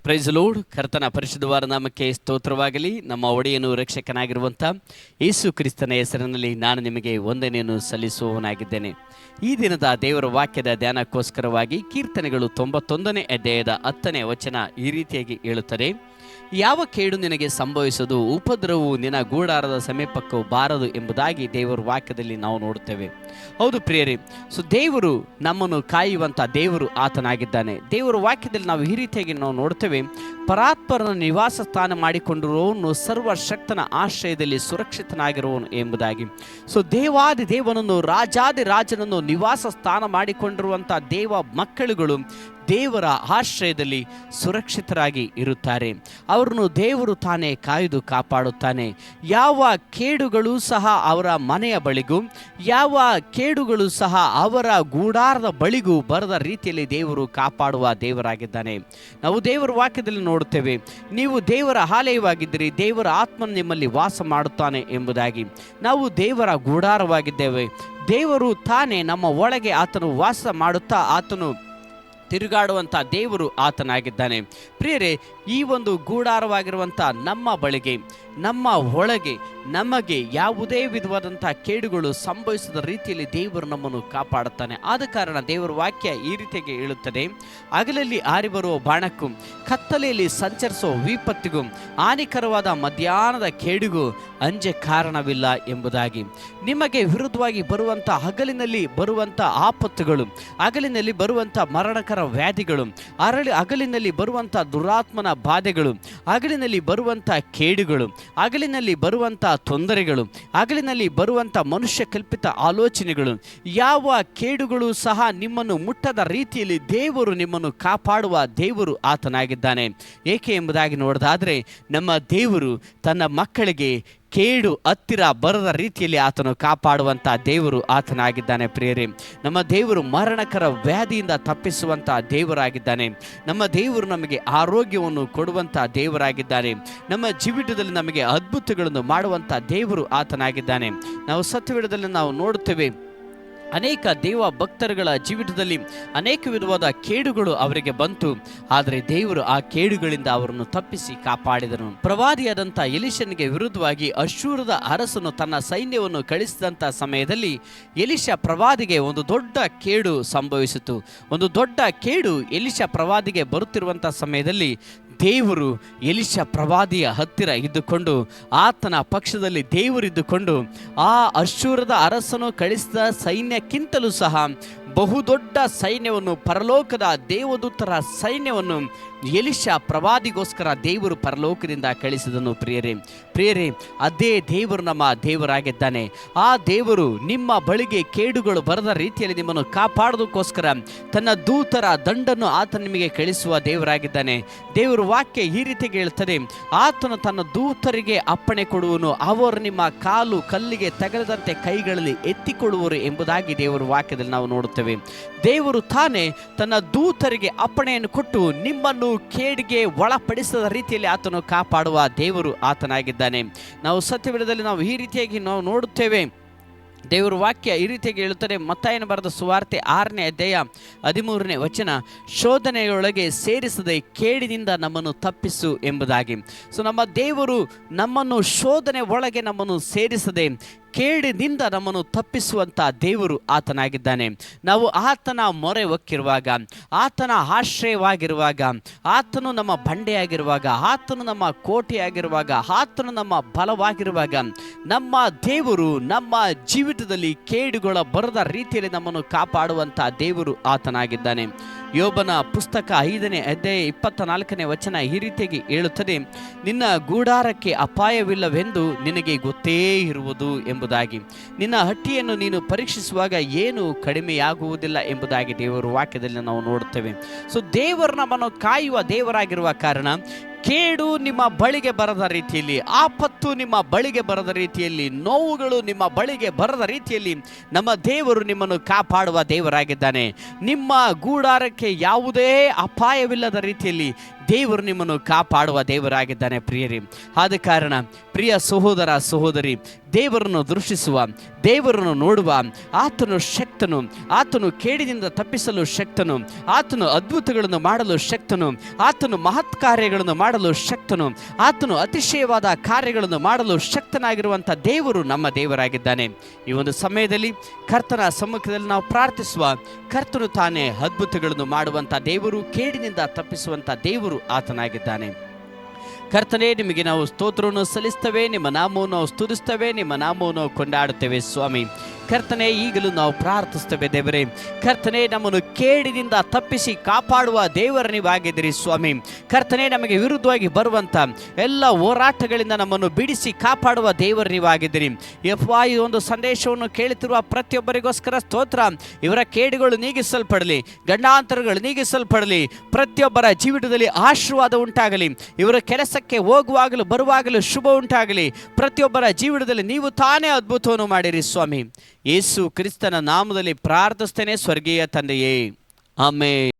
Price lord. ಕರ್ತನ ಪರಿಶುದ್ಧವಾದ ನಾಮಕ್ಕೆ ಸ್ತೋತ್ರವಾಗಲಿ. ನಮ್ಮ ಒಡೆಯನು ರಕ್ಷಕನಾಗಿರುವಂಥ ಯೇಸು ಕ್ರಿಸ್ತನ ಹೆಸರಿನಲ್ಲಿ ನಾನು ನಿಮಗೆ ವಂದನೆಯನ್ನು ಸಲ್ಲಿಸುವವನಾಗಿದ್ದೇನೆ. ಈ ದಿನದ ದೇವರ ವಾಕ್ಯದ ಧ್ಯಾನಕ್ಕೋಸ್ಕರವಾಗಿ ಕೀರ್ತನೆಗಳು 91ನೇ ಅಧ್ಯಾಯದ 10ನೇ ವಚನ ಈ ರೀತಿಯಾಗಿ ಹೇಳುತ್ತದೆ: ಯಾವ ಕೇಡು ನಿನಗೆ ಸಂಭವಿಸದು, ಉಪದ್ರವವು ನಿನ್ನ ಗೂಡಾರದ ಸಮೀಪಕ್ಕೂ ಬಾರದು ಎಂಬುದಾಗಿ ದೇವರ ವಾಕ್ಯದಲ್ಲಿ ನಾವು ನೋಡುತ್ತೇವೆ. ಹೌದು ಪ್ರಿಯರೇ, ದೇವರು ನಮ್ಮನ್ನು ಕಾಯುವಂಥ ದೇವರು ಆತನಾಗಿದ್ದಾನೆ. ದೇವರ ವಾಕ್ಯದಲ್ಲಿ ನಾವು ಈ ರೀತಿಯಾಗಿ ನಾವು ನೋಡ್ತೇವೆ: ಪರಾತ್ಪರನ ನಿವಾಸ ಸ್ಥಾನ ಮಾಡಿಕೊಂಡಿರುವವನು ಸರ್ವಶಕ್ತನ ಆಶ್ರಯದಲ್ಲಿ ಸುರಕ್ಷಿತನಾಗಿರುವವನು ಎಂಬುದಾಗಿ. ದೇವಾದಿ ದೇವನನ್ನು, ರಾಜಾದಿ ರಾಜನನ್ನು ನಿವಾಸ ಸ್ಥಾನ ಮಾಡಿಕೊಂಡಿರುವಂಥ ದೇವ ಮಕ್ಕಳುಗಳು ದೇವರ ಆಶ್ರಯದಲ್ಲಿ ಸುರಕ್ಷಿತರಾಗಿ ಇರುತ್ತಾರೆ. ಅವರನ್ನು ದೇವರು ತಾನೇ ಕಾಯ್ದು ಕಾಪಾಡುತ್ತಾನೆ. ಯಾವ ಕೇಡುಗಳು ಸಹ ಅವರ ಮನೆಯ ಬಳಿಗೂ, ಯಾವ ಕೇಡುಗಳು ಸಹ ಅವರ ಗೂಡಾರದ ಬಳಿಗೂ ಬರದ ರೀತಿಯಲ್ಲಿ ದೇವರು ಕಾಪಾಡುವ ದೇವರಾಗಿದ್ದಾನೆ. ನಾವು ದೇವರ ವಾಕ್ಯದಲ್ಲಿ ನೋಡುತ್ತೇವೆ, ನೀವು ದೇವರ ಆಲಯವಾಗಿದ್ದೀರಿ, ದೇವರ ಆತ್ಮನು ನಿಮ್ಮಲ್ಲಿ ವಾಸ ಮಾಡುತ್ತಾನೆ ಎಂಬುದಾಗಿ. ನಾವು ದೇವರ ಗೂಡಾರವಾಗಿದ್ದೇವೆ. ದೇವರು ತಾನೇ ನಮ್ಮ ಒಳಗೆ ಆತನು ವಾಸ ಮಾಡುತ್ತಾ ಆತನು ತಿರುಗಾಡುವಂಥ ದೇವರು ಆತನಾಗಿದ್ದಾನೆ. ಪ್ರಿಯರೇ, ಈ ಒಂದು ಗೂಡಾರವಾಗಿರುವಂಥ ನಮ್ಮ ಬಳಿಗೆ, ನಮ್ಮ ಒಳಗೆ ನಮಗೆ ಯಾವುದೇ ವಿಧವಾದಂಥ ಕೇಡುಗಳು ಸಂಭವಿಸದ ರೀತಿಯಲ್ಲಿ ದೇವರು ನಮ್ಮನ್ನು ಕಾಪಾಡುತ್ತಾನೆ. ಆದ ಕಾರಣ ದೇವರ ವಾಕ್ಯ ಈ ರೀತಿಯಾಗಿ ಹೇಳುತ್ತದೆ: ಹಗಲಲ್ಲಿ ಹಾರಿ ಬರುವ ಬಾಣಕ್ಕೂ, ಕತ್ತಲೆಯಲ್ಲಿ ಸಂಚರಿಸುವ ವಿಪತ್ತಿಗೂ, ಹಾನಿಕರವಾದ ಮಧ್ಯಾಹ್ನದ ಕೇಡಿಗೂ ಅಂಜೆ ಕಾರಣವಿಲ್ಲ ಎಂಬುದಾಗಿ. ನಿಮಗೆ ವಿರುದ್ಧವಾಗಿ ಬರುವಂಥ ಹಗಲಿನಲ್ಲಿ ಬರುವಂಥ ಆಪತ್ತುಗಳು, ಹಗಲಿನಲ್ಲಿ ಬರುವಂಥ ಮರಣಕರ ವ್ಯಾಧಿಗಳು, ಹಗಲಿನಲ್ಲಿ ಬರುವಂಥ ದುರಾತ್ಮನ ಬಾಧೆಗಳು, ಹಗಲಿನಲ್ಲಿ ಬರುವಂಥ ಕೇಡುಗಳು, ಹಗಲಿನಲ್ಲಿ ಬರುವಂಥ ತೊಂದರೆಗಳು, ಹಗಲಿನಲ್ಲಿ ಬರುವಂಥ ಮನುಷ್ಯ ಕಲ್ಪಿತ ಆಲೋಚನೆಗಳು, ಯಾವ ಕೇಡುಗಳು ಸಹ ನಿಮ್ಮನ್ನು ಮುಟ್ಟದ ರೀತಿಯಲ್ಲಿ ದೇವರು ನಿಮ್ಮನ್ನು ಕಾಪಾಡುವ ದೇವರು ಆತನಾಗಿದ್ದಾನೆ. ಏಕೆ ಎಂಬುದಾಗಿ ನೋಡೋದಾದರೆ, ನಮ್ಮ ದೇವರು ತನ್ನ ಮಕ್ಕಳಿಗೆ ಕೇಡು ಹತ್ತಿರ ಬರದ ರೀತಿಯಲ್ಲಿ ಆತನು ಕಾಪಾಡುವಂಥ ದೇವರು ಆತನಾಗಿದ್ದಾನೆ. ಪ್ರಿಯರೇ, ನಮ್ಮ ದೇವರು ಮರಣಕರ ವ್ಯಾಧಿಯಿಂದ ತಪ್ಪಿಸುವಂಥ ದೇವರಾಗಿದ್ದಾನೆ. ನಮ್ಮ ದೇವರು ನಮಗೆ ಆರೋಗ್ಯವನ್ನು ಕೊಡುವಂಥ ದೇವರಾಗಿದ್ದಾನೆ. ನಮ್ಮ ಜೀವಿತದಲ್ಲಿ ನಮಗೆ ಅದ್ಭುತಗಳನ್ನು ಮಾಡುವಂಥ ದೇವರು ಆತನಾಗಿದ್ದಾನೆ. ನಾವು ಸತ್ಯವೇದದಲ್ಲಿ ನಾವು ನೋಡುತ್ತೇವೆ, ಅನೇಕ ದೇವ ಭಕ್ತರುಗಳ ಜೀವಿತದಲ್ಲಿ ಅನೇಕ ವಿಧವಾದ ಕೇಡುಗಳು ಅವರಿಗೆ ಬಂತು. ಆದರೆ ದೇವರು ಆ ಕೇಡುಗಳಿಂದ ಅವರನ್ನು ತಪ್ಪಿಸಿ ಕಾಪಾಡಿದನು. ಪ್ರವಾದಿಯಾದಂಥ ಎಲಿಷನಿಗೆ ವಿರುದ್ಧವಾಗಿ ಅಶ್ಶೂರದ ಅರಸನು ತನ್ನ ಸೈನ್ಯವನ್ನು ಕಳಿಸಿದಂಥ ಸಮಯದಲ್ಲಿ ಎಲಿಷ ಪ್ರವಾದಿಗೆ ಒಂದು ದೊಡ್ಡ ಕೇಡು ಸಂಭವಿಸಿತು. ಒಂದು ದೊಡ್ಡ ಕೇಡು ಎಲಿಷ ಪ್ರವಾದಿಗೆ ಬರುತ್ತಿರುವಂಥ ಸಮಯದಲ್ಲಿ ದೇವರು ಎಲಿಷ ಪ್ರವಾದಿಯ ಹತ್ತಿರ ಇದ್ದುಕೊಂಡು, ಆತನ ಪಕ್ಷದಲ್ಲಿ ದೇವರಿದ್ದುಕೊಂಡು, ಆ ಅಶ್ಶೂರದ ಅರಸನು ಕಳಿಸಿದ ಸೈನ್ಯಕ್ಕಿಂತಲೂ ಸಹ ಬಹುದೊಡ್ಡ ಸೈನ್ಯವನ್ನು, ಪರಲೋಕದ ದೇವದೂತರ ಸೈನ್ಯವನ್ನು ಎಲಿಷ ಪ್ರವಾದಿಗೋಸ್ಕರ ದೇವರು ಪರಲೋಕದಿಂದ ಕಳಿಸಿದನು. ಪ್ರಿಯರೇ, ಅದೇ ದೇವರು ನಮ್ಮ ದೇವರಾಗಿದ್ದಾನೆ. ಆ ದೇವರು ನಿಮ್ಮ ಬಳಿಗೆ ಕೇಡುಗಳು ಬರದ ರೀತಿಯಲ್ಲಿ ನಿಮ್ಮನ್ನು ಕಾಪಾಡೋದಕ್ಕೋಸ್ಕರ ತನ್ನ ದೂತರ ದಂಡನ್ನು ಆತ ನಿಮಗೆ ಕಳಿಸುವ ದೇವರಾಗಿದ್ದಾನೆ. ದೇವರ ವಾಕ್ಯ ಈ ರೀತಿಗೆ ಹೇಳ್ತದೆ: ಆತನು ತನ್ನ ದೂತರಿಗೆ ಅಪ್ಪಣೆ ಕೊಡುವನು, ಅವರು ನಿಮ್ಮ ಕಾಲು ಕಲ್ಲಿಗೆ ತಗಲದಂತೆ ಕೈಗಳಲ್ಲಿ ಎತ್ತಿಕೊಡುವರು ಎಂಬುದಾಗಿ ದೇವರ ವಾಕ್ಯದಲ್ಲಿ ನಾವು ನೋಡುತ್ತೇವೆ. ದೇವರು ತಾನೇ ತನ್ನ ದೂತರಿಗೆ ಅಪ್ಪಣೆಯನ್ನು ಕೊಟ್ಟು ನಿಮ್ಮನ್ನು ಕೇಡಿಗೆ ಒಳಪಡಿಸದ ರೀತಿಯಲ್ಲಿ ಆತನು ಕಾಪಾಡುವ ದೇವರು ಆತನಾಗಿದ್ದಾನೆ. ನಾವು ಸತ್ಯವೇದದಲ್ಲಿ ನಾವು ಈ ರೀತಿಯಾಗಿ ನಾವು ನೋಡುತ್ತೇವೆ. ದೇವರ ವಾಕ್ಯ ಈ ರೀತಿಯಾಗಿ ಹೇಳುತ್ತದೆ, ಮತ್ತಾಯನ ಬರೆದ ಸುವಾರ್ತೆ 6ನೇ ಅಧ್ಯಾಯ 13ನೇ ವಚನ: ಶೋಧನೆಯೊಳಗೆ ಸೇರಿಸದೆ ಕೇಡಿನಿಂದ ನಮ್ಮನ್ನು ತಪ್ಪಿಸು ಎಂಬುದಾಗಿ. ನಮ್ಮ ದೇವರು ನಮ್ಮನ್ನು ಶೋಧನೆ ಒಳಗೆ ನಮ್ಮನ್ನು ಸೇರಿಸದೆ ಕೇಡಿನಿಂದ ನಮ್ಮನ್ನು ತಪ್ಪಿಸುವಂಥ ದೇವರು ಆತನಾಗಿದ್ದಾನೆ. ನಾವು ಆತನ ಮೊರೆ ಹೊಕ್ಕಿರುವಾಗ, ಆತನ ಆಶ್ರಯವಾಗಿರುವಾಗ, ಆತನು ನಮ್ಮ ಬಂಡೆಯಾಗಿರುವಾಗ, ಆತನು ನಮ್ಮ ಕೋಟೆಯಾಗಿರುವಾಗ, ಆತನು ನಮ್ಮ ಬಲವಾಗಿರುವಾಗ, ನಮ್ಮ ದೇವರು ನಮ್ಮ ಜೀವಿತದಲ್ಲಿ ಕೇಡುಗಳ ಬರದ ರೀತಿಯಲ್ಲಿ ನಮ್ಮನ್ನು ಕಾಪಾಡುವಂಥ ದೇವರು ಆತನಾಗಿದ್ದಾನೆ. ಯೋಬನ ಪುಸ್ತಕ 5ನೇ ಅಧ್ಯಾಯ 24ನೇ ವಚನ ಈ ರೀತಿಯಾಗಿ ಹೇಳುತ್ತದೆ: ನಿನ್ನ ಗೂಡಾರಕ್ಕೆ ಅಪಾಯವಿಲ್ಲವೆಂದು ನಿನಗೆ ಗೊತ್ತೇ ಇರುವುದು ಎಂಬುದಾಗಿ. ನಿನ್ನ ಹಟ್ಟಿಯನ್ನು ನೀನು ಪರೀಕ್ಷಿಸುವಾಗ ಏನು ಕಡಿಮೆಯಾಗುವುದಿಲ್ಲ ಎಂಬುದಾಗಿ ದೇವರ ವಾಕ್ಯದಲ್ಲಿ ನಾವು ನೋಡುತ್ತೇವೆ. ದೇವರು ನಮ್ಮನ್ನು ಕಾಯುವ ದೇವರಾಗಿರುವ ಕಾರಣ ಕೇಡು ನಿಮ್ಮ ಬಳಿಗೆ ಬರದ ರೀತಿಯಲ್ಲಿ, ಆಪತ್ತು ನಿಮ್ಮ ಬಳಿಗೆ ಬರದ ರೀತಿಯಲ್ಲಿ, ನೋವುಗಳು ನಿಮ್ಮ ಬಳಿಗೆ ಬರದ ರೀತಿಯಲ್ಲಿ ನಮ್ಮ ದೇವರು ನಿಮ್ಮನ್ನು ಕಾಪಾಡುವ ದೇವರಾಗಿದ್ದಾನೆ. ನಿಮ್ಮ ಗೂಡಾರಕ್ಕೆ ಯಾವುದೇ ಅಪಾಯವಿಲ್ಲದ ರೀತಿಯಲ್ಲಿ ದೇವರು ನಿಮ್ಮನ್ನು ಕಾಪಾಡುವ ದೇವರಾಗಿದ್ದಾನೆ ಪ್ರಿಯರೇ. ಆದ ಕಾರಣ ಪ್ರಿಯ ಸಹೋದರ ಸಹೋದರಿ, ದೇವರನ್ನು ದೃಷ್ಟಿಸುವ, ದೇವರನ್ನು ನೋಡುವ, ಆತನು ಶಕ್ತನು, ಆತನು ಕೇಡಿನಿಂದ ತಪ್ಪಿಸಲು ಶಕ್ತನು, ಆತನು ಅದ್ಭುತಗಳನ್ನು ಮಾಡಲು ಶಕ್ತನು, ಆತನು ಮಹತ್ ಕಾರ್ಯಗಳನ್ನು ಮಾಡಲು ಶಕ್ತನು, ಆತನು ಅತಿಶಯವಾದ ಕಾರ್ಯಗಳನ್ನು ಮಾಡಲು ಶಕ್ತನಾಗಿರುವಂಥ ದೇವರು ನಮ್ಮ ದೇವರಾಗಿದ್ದಾನೆ. ಈ ಒಂದು ಸಮಯದಲ್ಲಿ ಕರ್ತನ ಸಮ್ಮುಖದಲ್ಲಿ ನಾವು ಪ್ರಾರ್ಥಿಸುವ, ಕರ್ತನು ತಾನೇ ಅದ್ಭುತಗಳನ್ನು ಮಾಡುವಂಥ ದೇವರು, ಕೇಡಿನಿಂದ ತಪ್ಪಿಸುವಂಥ ದೇವರು ಆತನಾಗಿದ್ದಾನೆ. ಕರ್ತನೇ, ನಿಮಗೆ ನಾವು ಸ್ತೋತ್ರವನ್ನು ಸಲ್ಲಿಸ್ತೇವೆ, ನಿಮ್ಮ ನಾಮವನ್ನು ನಾವು ಸ್ತುತಿಸ್ತೇವೆ, ನಿಮ್ಮ ನಾಮವನ್ನು ನಾವು ಕೊಂಡಾಡುತ್ತೇವೆ ಸ್ವಾಮಿ. ಕರ್ತನೇ, ಈಗಲೂ ನಾವು ಪ್ರಾರ್ಥಿಸ್ತೇವೆ ದೇವರೇ. ಕರ್ತನೇ, ನಮ್ಮನ್ನು ಕೇಡಿನಿಂದ ತಪ್ಪಿಸಿ ಕಾಪಾಡುವ ದೇವರ ನೀವಾಗಿದ್ದೀರಿ ಸ್ವಾಮಿ. ಕರ್ತನೇ, ನಮಗೆ ವಿರುದ್ಧವಾಗಿ ಬರುವಂಥ ಎಲ್ಲ ಹೋರಾಟಗಳಿಂದ ನಮ್ಮನ್ನು ಬಿಡಿಸಿ ಕಾಪಾಡುವ ದೇವರ ನೀವಾಗಿದ್ದೀರಿ. ಯೆಹೋವ, ಈ ಒಂದು ಸಂದೇಶವನ್ನು ಕೇಳುತ್ತಿರುವ ಪ್ರತಿಯೊಬ್ಬರಿಗೋಸ್ಕರ ಸ್ತೋತ್ರ. ಇವರ ಕೇಡುಗಳು ನೀಗಿಸಲ್ಪಡಲಿ, ಗಂಡಾಂತರಗಳು ನೀಗಿಸಲ್ಪಡಲಿ, ಪ್ರತಿಯೊಬ್ಬರ ಜೀವಿತದಲ್ಲಿ ಆಶೀರ್ವಾದ ಉಂಟಾಗಲಿ, ಇವರ ಕೆಲಸಕ್ಕೆ ಹೋಗುವಾಗಲೂ ಬರುವಾಗಲೂ ಶುಭ ಉಂಟಾಗಲಿ. ಪ್ರತಿಯೊಬ್ಬರ ಜೀವಿತದಲ್ಲಿ ನೀವು ತಾನೇ ಅದ್ಭುತವನ್ನು ಮಾಡಿರಿ ಸ್ವಾಮಿ. ಯೇಸು ಕ್ರಿಸ್ತನ ನಾಮದಲ್ಲಿ ಪ್ರಾರ್ಥಿಸ್ತೇನೆ ಸ್ವರ್ಗೀಯ ತಂದೆಯೇ, ಆಮೆನ್.